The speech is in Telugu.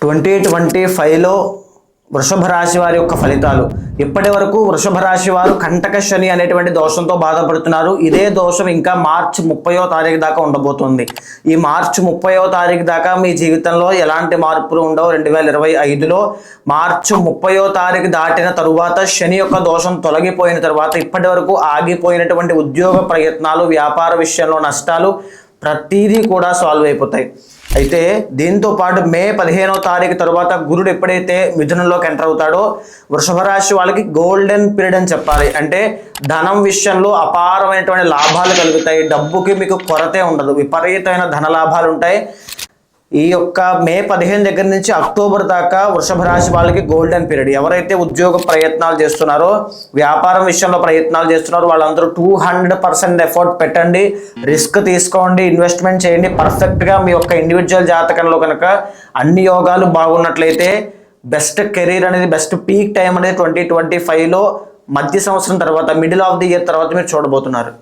2025లో వృషభ రాశి వారి యొక్క ఫలితాలు. ఇప్పటి వరకు వృషభ రాశి వారు కంటక శని అనేటువంటి దోషంతో బాధపడుతున్నారు. ఇదే దోషం ఇంకా మార్చి 30వ తారీఖు దాకా ఉండబోతుంది. ఈ మార్చి 30వ తారీఖు దాకా మీ జీవితంలో ఎలాంటి మార్పులు ఉండవు. 2025లో మార్చి 30వ తారీఖు దాటిన తరువాత శని యొక్క దోషం తొలగిపోయిన తర్వాత ఇప్పటి వరకు ఆగిపోయినటువంటి ఉద్యోగ ప్రయత్నాలు, వ్యాపార విషయంలో నష్టాలు ప్రతిదీ కూడా సాల్వ్ అయిపోతాయి. అయితే దీంతో పాటు మే 15వ తారీఖు తర్వాత గురుడు ఎప్పుడైతే మిథునంలోకి ఎంటర్ అవుతాడో వృషభ రాశి వాళ్ళకి గోల్డెన్ పీరియడ్ అని చెప్పాలి. అంటే ధనం విషయంలో అపారమైనటువంటి లాభాలు కలుగుతాయి. డబ్బుకి మీకు కొరతే ఉండదు. విపరీతమైన ధన లాభాలు ఉంటాయి. ఈ యొక్క మే 15 దగ్గర నుంచి అక్టోబర్ దాకా వృషభ రాశి వాళ్ళకి గోల్డెన్ పీరియడ్. ఎవరైతే ఉద్యోగ ప్రయత్నాలు చేస్తున్నారో, వ్యాపారం విషయంలో ప్రయత్నాలు చేస్తున్నారో వాళ్ళందరూ 200% ఎఫర్ట్ పెట్టండి, రిస్క్ తీసుకోండి, ఇన్వెస్ట్మెంట్ చేయండి. పర్ఫెక్ట్గా మీ యొక్క ఇండివిజువల్ జాతకంలో కనుక అన్ని యోగాలు బాగున్నట్లయితే బెస్ట్ కెరీర్ అనేది, బెస్ట్ పీక్ టైం అనేది 2025లో మధ్య సంవత్సరం తర్వాత, మిడిల్ ఆఫ్ ది ఇయర్ తర్వాత మీరు చూడబోతున్నారు.